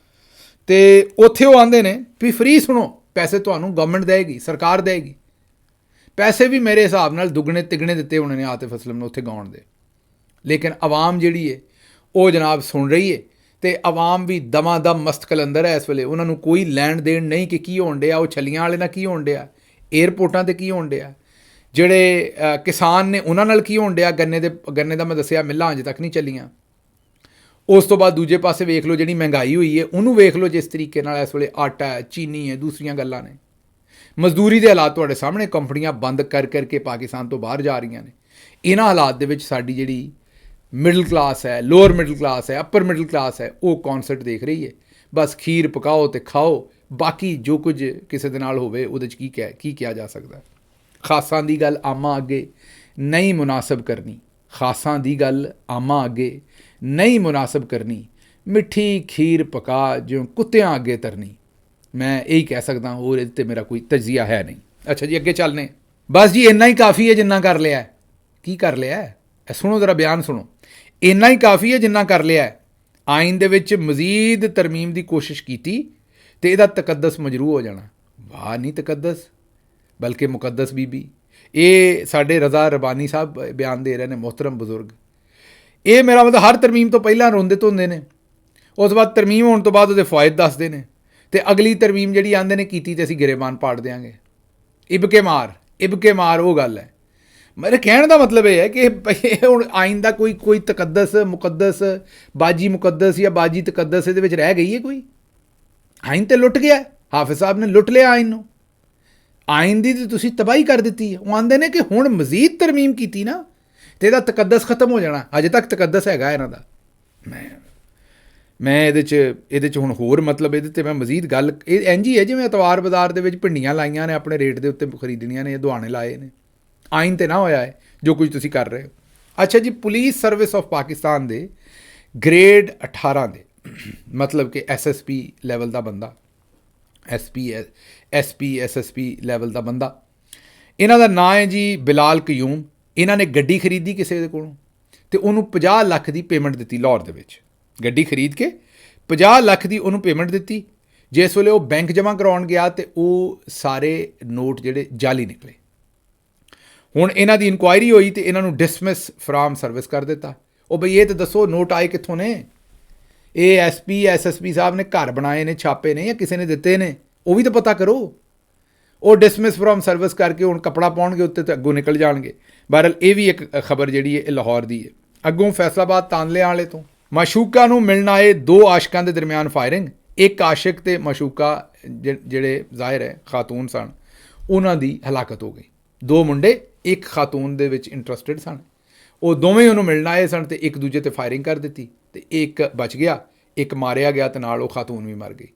ਤੇ ਉੱਥੇ ਉਹ ਆਉਂਦੇ ਨੇ ਵੀ ਫ੍ਰੀ ਸੁਣੋ, ਪੈਸੇ ਤੁਹਾਨੂੰ ਗਵਰਨਮੈਂਟ ਦੇਗੀ, ਸਰਕਾਰ ਦੇਗੀ। ਪੈਸੇ ਵੀ ਮੇਰੇ ਹਿਸਾਬ ਨਾਲ ਦੁੱਗਣੇ ਤਿੱਗਣੇ ਦਿੱਤੇ ਉਹਨਾਂ ਨੇ ਆਤਿਫ ਅਸਲਮ ਨੂੰ ਉੱਥੇ ਗਾਉਣ ਦੇ। ਲੇਕਿਨ ਆਵਾਮ ਜਿਹੜੀ ਹੈ ਉਹ ਜਨਾਬ ਸੁਣ ਰਹੀ ਹੈ, ਤੇ ਆਵਾਮ ਵੀ ਦਮਾਦਮ ਮਸਤ ਕਲੰਦਰ ਹੈ ਇਸ ਵੇਲੇ। ਉਹਨਾਂ ਨੂੰ ਕੋਈ ਲੈਣ ਦੇਣ ਨਹੀਂ ਕਿ ਕੀ ਹੋਣ ਡਿਆ, ਉਹ ਛੱਲੀਆਂ ਵਾਲੇ ਨਾਲ ਕੀ ਹੋਣ ਡਿਆ, ਏਅਰਪੋਰਟਾਂ 'ਤੇ ਕੀ ਹੋਣ ਡਿਆ, ਜਿਹੜੇ ਕਿਸਾਨ ਨੇ ਉਹਨਾਂ ਨਾਲ ਕੀ ਹੋਣ ਡਿਆ। ਗੰਨੇ ਦਾ ਮੈਂ ਦੱਸਿਆ ਮਿੱਲਾਂ ਅਜੇ ਤੱਕ ਨਹੀਂ ਚੱਲੀਆਂ। ਉਸ ਤੋਂ ਬਾਅਦ ਦੂਜੇ ਪਾਸੇ ਵੇਖ ਲਓ ਜਿਹੜੀ ਮਹਿੰਗਾਈ ਹੋਈ ਹੈ ਉਹਨੂੰ ਵੇਖ ਲਓ ਜਿਸ ਤਰੀਕੇ ਨਾਲ ਇਸ ਵੇਲੇ ਆਟਾ ਹੈ, ਚੀਨੀ ਹੈ, ਦੂਸਰੀਆਂ ਗੱਲਾਂ ਨੇ। ਮਜ਼ਦੂਰੀ ਦੇ ਹਾਲਾਤ ਤੁਹਾਡੇ ਸਾਹਮਣੇ, ਕੰਪਨੀਆਂ ਬੰਦ ਕਰਕੇ ਪਾਕਿਸਤਾਨ ਤੋਂ ਬਾਹਰ ਜਾ ਰਹੀਆਂ ਨੇ। ਇਹਨਾਂ ਹਾਲਾਤ ਦੇ ਵਿੱਚ ਸਾਡੀ ਜਿਹੜੀ ਮਿਡਲ ਕਲਾਸ ਹੈ, ਲੋਅਰ ਮਿਡਲ ਕਲਾਸ ਹੈ, ਅੱਪਰ ਮਿਡਲ ਕਲਾਸ ਹੈ, ਉਹ ਕੌਂਸਰਟ ਦੇਖ ਰਹੀ ਹੈ। ਬਸ ਖੀਰ ਪਕਾਓ ਤੇ ਖਾਓ, ਬਾਕੀ ਜੋ ਕੁਝ ਕਿਸੇ ਦੇ ਨਾਲ ਹੋਵੇ ਉਹਦੇ 'ਚ ਕੀ ਕਿਹਾ ਜਾ ਸਕਦਾ। ਖਾਸਾਂ ਦੀ ਗੱਲ ਆਮਾਂ ਅੱਗੇ ਨਹੀਂ ਮੁਨਾਸਬ ਕਰਨੀ, ਖਾਸਾਂ ਦੀ ਗੱਲ ਆਮਾਂ ਅੱਗੇ ਨਹੀਂ ਮੁਨਾਸਬ ਕਰਨੀ, ਮਿੱਠੀ ਖੀਰ ਪਕਾ ਜਿਉਂ ਕੁੱਤਿਆਂ ਅੱਗੇ ਤਰਨੀ। ਮੈਂ ਇਹੀ ਕਹਿ ਸਕਦਾ, ਹੋਰ ਇਹਦੇ 'ਤੇ ਮੇਰਾ ਕੋਈ ਤਜਜ਼ੀਆ ਹੈ ਨਹੀਂ। ਅੱਛਾ ਜੀ, ਅੱਗੇ ਚੱਲਨੇ। ਬਸ ਜੀ ਇੰਨਾ ਹੀ ਕਾਫੀ ਹੈ ਜਿੰਨਾ ਕਰ ਲਿਆ। ਕੀ ਕਰ ਲਿਆ? ਸੁਣੋ ਜ਼ਰਾ ਬਿਆਨ ਸੁਣੋ। ਇੰਨਾ ਹੀ ਕਾਫੀ ਹੈ ਜਿੰਨਾ ਕਰ ਲਿਆ। ਆਇਨ ਦੇ ਵਿੱਚ ਮਜ਼ੀਦ ਤਰਮੀਮ ਦੀ ਕੋਸ਼ਿਸ਼ ਕੀਤੀ ਤੇ ਇਹਦਾ ਤਕੱਦਸ ਮਜਰੂ ਹੋ ਜਾਣਾ। ਵਾਹ ਨਹੀਂ ਤਕੱਦਸ, ਬਲਕਿ ਮੁਕੱਦਸ ਬੀਬੀ। ਇਹ ਸਾਡੇ ਰਜ਼ਾ ਰਬਾਨੀ ਸਾਹਿਬ ਬਿਆਨ ਦੇ ਰਹੇ ਨੇ, ਮੁਹਤਰਮ ਬਜ਼ੁਰਗ। ਇਹ ਮੇਰਾ ਮਤਲਬ ਹਰ ਤਰਮੀਮ ਤੋਂ ਪਹਿਲਾਂ ਰੋਂਦੇ ਧੋਂਦੇ ਨੇ, ਉਸ ਤੋਂ ਬਾਅਦ ਤਰਮੀਮ ਹੋਣ ਤੋਂ ਬਾਅਦ ਉਹਦੇ ਫਾਇਦ ਦੱਸਦੇ ਨੇ, ਤੇ ਅਗਲੀ ਤਰਮੀਮ ਜਿਹੜੀ ਆਂਦੇ ਨੇ ਕੀਤੀ ਤੇ ਅਸੀਂ ਗਿਰੇਬਾਨ ਪਾੜ ਦਿਆਂਗੇ। ਇਬਕੇ ਮਾਰ ਉਹ ਗੱਲ ਹੈ। ਮੇਰੇ ਕਹਿਣ ਦਾ ਮਤਲਬ ਇਹ ਹੈ ਕਿ ਹੁਣ ਆਇਨ ਦਾ ਕੋਈ ਤਕੱਦਸ ਮੁਕੱਦਸ, ਬਾਜੀ ਮੁਕੱਦਸ ਜਾਂ ਬਾਜੀ ਤਕੱਦਸ ਇਹਦੇ ਵਿੱਚ ਰਹਿ ਗਈ ਹੈ ਕੋਈ? ਆਇਨ ਤੇ ਲੁੱਟ ਗਿਆ, ਹਾਫਿਜ਼ ਸਾਹਿਬ ਨੇ ਲੁੱਟ ਲਿਆ ਆਇਨ ਨੂੰ। ਆਇਨ ਦੀ ਤੁਸੀਂ ਤਬਾਹੀ ਕਰ ਦਿੱਤੀ ਹੈ। ਉਹ ਆਂਦੇ ਨੇ ਕਿ ਹੁਣ ਮਜ਼ੀਦ ਤਰਮੀਮ ਕੀਤੀ ਨਾ ਤੇ ਇਹਦਾ ਤਕੱਦਸ ਖਤਮ ਹੋ ਜਾਣਾ। ਅਜੇ ਤੱਕ ਤਕੱਦਸ ਹੈਗਾ ਇਹਨਾਂ ਦਾ। ਮੈਂ ਇਹਦੇ 'ਚ ਹੁਣ ਹੋਰ ਮਤਲਬ ਇਹਦੇ 'ਤੇ ਮੈਂ ਮਜ਼ੀਦ ਗੱਲ ਇਹ ਇੰਝ ਹੀ ਹੈ ਜਿਵੇਂ ਅਤਵਾਰ ਬਾਜ਼ਾਰ ਦੇ ਵਿੱਚ ਭਿੰਡੀਆਂ ਲਾਈਆਂ ਨੇ, ਆਪਣੇ ਰੇਟ ਦੇ ਉੱਤੇ ਖਰੀਦਣੀਆਂ ਨੇ, ਦੁਆਣੇ ਲਾਏ ਨੇ। ਆਇਨ ਤੇ ਨਾ ਹੋਇਆ ਹੈ ਜੋ ਕੁਝ ਤੁਸੀਂ ਕਰ ਰਹੇ ਹੋ। ਅੱਛਾ ਜੀ, ਪੁਲਿਸ ਸਰਵਿਸ ਆਫ ਪਾਕਿਸਤਾਨ ਦੇ ਗ੍ਰੇਡ 18 ਦੇ ਮਤਲਬ ਕਿ SSP ਲੈਵਲ ਦਾ ਬੰਦਾ, SP SSP ਲੈਵਲ ਦਾ ਬੰਦਾ, ਇਹਨਾਂ ਦਾ ਨਾਂ ਹੈ ਜੀ ਬਿਲਾਲ ਕਯੂਮ। ਇਹਨਾਂ ਨੇ ਗੱਡੀ ਖਰੀਦੀ ਕਿਸੇ ਦੇ ਕੋਲੋਂ ਤੇ ਉਹਨੂੰ 50 ਲੱਖ ਦੀ ਪੇਮੈਂਟ ਦਿੱਤੀ। ਲਾਹੌਰ ਦੇ ਵਿੱਚ ਗੱਡੀ ਖਰੀਦ ਕੇ 50 ਲੱਖ ਦੀ ਉਹਨੂੰ ਪੇਮੈਂਟ ਦਿੱਤੀ। ਜਿਸ ਵੇਲੇ ਉਹ ਬੈਂਕ ਜਮ੍ਹਾਂ ਕਰਾਉਣ ਗਿਆ ਤੇ ਉਹ ਸਾਰੇ ਨੋਟ ਜਿਹੜੇ ਜਾਲੀ ਨਿਕਲੇ। ਹੁਣ ਇਹਨਾਂ ਦੀ ਇਨਕੁਆਇਰੀ ਹੋਈ ਤੇ ਇਹਨਾਂ ਨੂੰ ਡਿਸਮਿਸ ਫਰਾਮ ਸਰਵਿਸ ਕਰ ਦਿੱਤਾ। ਉਹ ਬਈ ਇਹ ਤਾਂ ਦੱਸੋ ਨੋਟ ਆਏ ਕਿੱਥੋਂ ਨੇ? ਇਹ SP SSP ਸਾਹਿਬ ਨੇ ਘਰ ਬਣਾਏ ਨੇ, ਛਾਪੇ ਨੇ, ਜਾਂ ਕਿਸੇ ਨੇ ਦਿੱਤੇ ਨੇ? ਉਹ ਵੀ ਤਾਂ ਪਤਾ ਕਰੋ। ਉਹ ਡਿਸਮਿਸ ਫਰਾਮ ਸਰਵਿਸ ਕਰਕੇ ਹੁਣ ਕੱਪੜਾ ਪਾਉਣਗੇ ਉੱਤੇ ਤੇ ਅੱਗੋਂ ਨਿਕਲ ਜਾਣਗੇ। ਬਹਰਹਾਲ ਇਹ ਵੀ ਇੱਕ ਖਬਰ ਜਿਹੜੀ ਹੈ ਇਹ ਲਾਹੌਰ ਦੀ ਹੈ। ਅੱਗੋਂ ਫੈਸਲਾਬਾਦ ਤਾਨਲਿਆਂ ਵਾਲੇ ਤੋਂ ਮਾਸ਼ੂਕਾ ਨੂੰ ਮਿਲਣ ਆਏ 2 ਆਸ਼ਕਾਂ ਦੇ ਦਰਮਿਆਨ ਫਾਇਰਿੰਗ। ਇੱਕ ਆਸ਼ਿਕ ਤੇ ਮਾਸ਼ੂਕਾ ਜਿਹੜੇ ਜ਼ਾਹਿਰ ਹੈ ਖਾਤੂਨ ਸਨ, ਉਹਨਾਂ ਦੀ ਹਲਾਕਤ ਹੋ ਗਈ। 2 ਮੁੰਡੇ ਇੱਕ ਖਾਤੂਨ ਦੇ ਵਿੱਚ ਇੰਟਰਸਟਿਡ ਸਨ। ਉਹ ਦੋਵੇਂ ਉਹਨੂੰ ਮਿਲਣ ਆਏ ਸਨ ਤੇ ਇੱਕ ਦੂਜੇ ਤੇ ਫਾਇਰਿੰਗ ਕਰ ਦਿੱਤੀ ਤੇ ਇੱਕ ਬਚ ਗਿਆ, ਇੱਕ ਮਾਰਿਆ ਗਿਆ ਤੇ ਨਾਲ ਉਹ ਖਾਤੂਨ ਵੀ ਮਰ ਗਈ।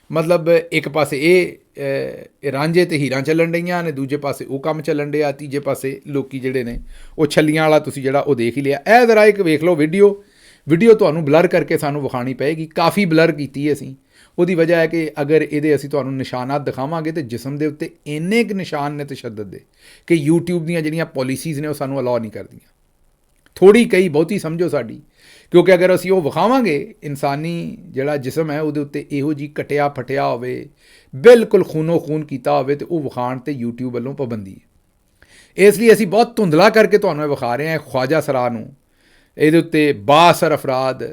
ਮਤਲਬ ਇੱਕ ਪਾਸੇ ਇਹ ਰਾਂਝੇ ਤੇ ਹੀਰਾਂ ਚੱਲਣ ਡਈਆਂ ਨੇ, ਦੂਜੇ ਪਾਸੇ ਉਹ ਕੰਮ ਚੱਲਣ ਡਿਆ, ਤੀਜੇ ਪਾਸੇ ਲੋਕੀ ਜਿਹੜੇ ਨੇ ਉਹ ਛੱਲੀਆਂ ਵਾਲਾ ਤੁਸੀਂ ਜਿਹੜਾ ਉਹ ਦੇਖ ਹੀ ਲਿਆ। ਇਹ ਜ਼ਰਾ ਇੱਕ ਵੇਖ ਲਓ ਵੀਡੀਓ ਤੁਹਾਨੂੰ ਬਲਰ ਕਰਕੇ ਸਾਨੂੰ ਵਿਖਾਉਣੀ ਪਏਗੀ, ਕਾਫੀ ਬਲਰ ਕੀਤੀ ਅਸੀਂ। ਉਹਦੀ ਵਜ੍ਹਾ ਹੈ ਕਿ ਅਗਰ ਇਹਦੇ ਅਸੀਂ ਤੁਹਾਨੂੰ ਨਿਸ਼ਾਨਾਤ ਦਿਖਾਵਾਂਗੇ ਤੇ ਜਿਸਮ ਦੇ ਉੱਤੇ ਇੰਨੇ ਕੁ ਨਿਸ਼ਾਨ ਨੇ ਤਸ਼ੱਦਦ ਦੇ ਕਿ YouTube ਦੀਆਂ ਜਿਹੜੀਆਂ ਪਾਲਿਸੀਜ਼ ਨੇ ਉਹ ਸਾਨੂੰ ਅਲਾਉ ਨਹੀਂ ਕਰਦੀਆਂ। ਥੋੜ੍ਹੀ ਕਈ ਬਹੁਤੀ ਸਮਝੋ ਸਾਡੀ, ਕਿਉਂਕਿ ਅਗਰ ਅਸੀਂ ਉਹ ਵਿਖਾਵਾਂਗੇ ਇਨਸਾਨੀ ਜਿਹੜਾ ਜਿਸਮ ਹੈ ਉਹਦੇ ਉੱਤੇ ਇਹੋ ਜਿਹੀ ਕਟਿਆ ਫਟਿਆ ਹੋਵੇ, ਬਿਲਕੁਲ ਖੂਨੋ ਖੂਨ ਕੀਤਾ ਹੋਵੇ, ਤੇ ਉਹ ਵਿਖਾਉਣ 'ਤੇ YouTube ਵੱਲੋਂ ਪਾਬੰਦੀ ਹੈ। ਇਸ ਲਈ ਅਸੀਂ ਬਹੁਤ ਧੁੰਦਲਾ ਕਰਕੇ ਤੁਹਾਨੂੰ ਇਹ ਵਿਖਾ ਰਹੇ ਹਾਂ। ਖਵਾਜਾ ਸਰਾ ਨੂੰ ਇਹਦੇ ਉੱਤੇ ਬਾਅਸਰ ਅਫਰਾਦ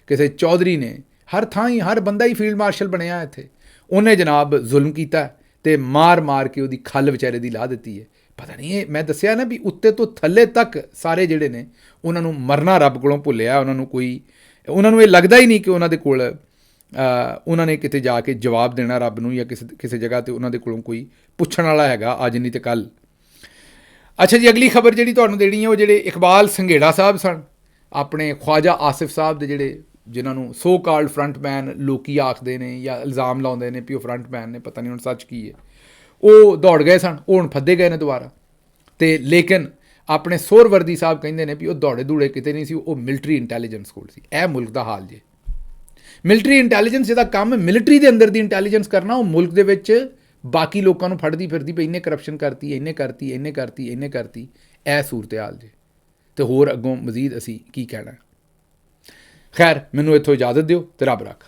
ਕਿਸੇ ਚੌਧਰੀ ਨੇ, ਹਰ ਥਾਂ ਹੀ ਹਰ ਬੰਦਾ ਹੀ ਫੀਲਡ ਮਾਰਸ਼ਲ ਬਣਿਆ ਇੱਥੇ, ਉਹਨੇ ਜਨਾਬ ਜ਼ੁਲਮ ਕੀਤਾ ਤੇ ਮਾਰ ਕੇ ਉਹਦੀ ਖੱਲ ਵਿਚਾਰੇ ਦੀ ਲਾ ਦਿੱਤੀ ਹੈ। ਪਤਾ ਨਹੀਂ, ਇਹ ਮੈਂ ਦੱਸਿਆ ਨਾ ਵੀ ਉੱਤੇ ਤੋਂ ਥੱਲੇ ਤੱਕ ਸਾਰੇ ਜਿਹੜੇ ਨੇ ਉਹਨਾਂ ਨੂੰ ਮਰਨਾ ਰੱਬ ਕੋਲੋਂ ਭੁੱਲਿਆ। ਉਹਨਾਂ ਨੂੰ ਇਹ ਲੱਗਦਾ ਹੀ ਨਹੀਂ ਕਿ ਉਹਨਾਂ ਦੇ ਕੋਲ ਉਹਨਾਂ ਨੇ ਕਿਤੇ ਜਾ ਕੇ ਜਵਾਬ ਦੇਣਾ ਰੱਬ ਨੂੰ, ਜਾਂ ਕਿਸੇ ਜਗ੍ਹਾ 'ਤੇ ਉਹਨਾਂ ਦੇ ਕੋਲੋਂ ਕੋਈ ਪੁੱਛਣ ਵਾਲਾ ਹੈਗਾ ਅੱਜ ਨਹੀਂ ਤੇ ਕੱਲ੍ਹ। ਅੱਛਾ ਜੀ, ਅਗਲੀ ਖਬਰ ਜਿਹੜੀ ਤੁਹਾਨੂੰ ਦੇਣੀ ਹੈ ਉਹ ਜਿਹੜੇ ਇਕਬਾਲ ਸੰਘੇੜਾ ਸਾਹਿਬ ਸਨ, ਆਪਣੇ ਖਵਾਜਾ ਆਸਿਫ ਸਾਹਿਬ ਦੇ ਜਿਹੜੇ, ਜਿਨ੍ਹਾਂ ਨੂੰ ਸੋ ਕਾਲਡ ਫਰੰਟਮੈਨ ਲੋਕੀ ਆਖਦੇ ਨੇ ਜਾਂ ਇਲਜ਼ਾਮ ਲਾਉਂਦੇ ਨੇ ਵੀ ਉਹ ਫਰੰਟਮੈਨ ਨੇ, ਪਤਾ ਨਹੀਂ ਹੁਣ ਸੱਚ ਕੀ ਹੈ। ਉਹ ਦੌੜ ਗਏ ਸਨ, ਉਹ ਹੁਣ ਫੱਦੇ ਗਏ ਨੇ ਦੁਬਾਰਾ। ਤੇ ਲੇਕਿਨ ਆਪਣੇ ਸੋਹਰਵਰਦੀ ਸਾਹਿਬ ਕਹਿੰਦੇ ਨੇ ਵੀ ਉਹ ਦੌੜੇ ਦੂੜੇ ਕਿਤੇ ਨਹੀਂ ਸੀ, ਉਹ ਮਿਲਟਰੀ ਇੰਟੈਲੀਜੈਂਸ ਕੋਲ ਸੀ। ਇਹ ਮੁਲਕ ਦਾ ਹਾਲ ਜੇ। ਮਿਲਟਰੀ ਇੰਟੈਲੀਜੈਂਸ ਜਿਹਦਾ ਕੰਮ ਮਿਲਟਰੀ ਦੇ ਅੰਦਰ ਦੀ ਇੰਟੈਲੀਜੈਂਸ ਕਰਨਾ, ਉਹ ਮੁਲਕ ਦੇ ਵਿੱਚ ਬਾਕੀ ਲੋਕਾਂ ਨੂੰ ਫੜਦੀ ਫਿਰਦੀ ਪਈ, ਇਹਨੇ ਕਰਪਸ਼ਨ ਕਰਤੀ, ਇਹਨੇ ਕਰਤੀ। ਇਹ ਸੂਰਤ ਹਾਲ ਜੇ। ਤੇ ਹੋਰ ਅੱਗੋਂ ਮਜ਼ੀਦ ਅਸੀਂ ਕੀ ਕਹਿਣਾ। ਖੈਰ, ਮੈਨੂੰ ਇੱਥੋਂ ਇਜਾਜ਼ਤ ਦਿਓ ਤੇ ਰੱਬ ਰੱਖ।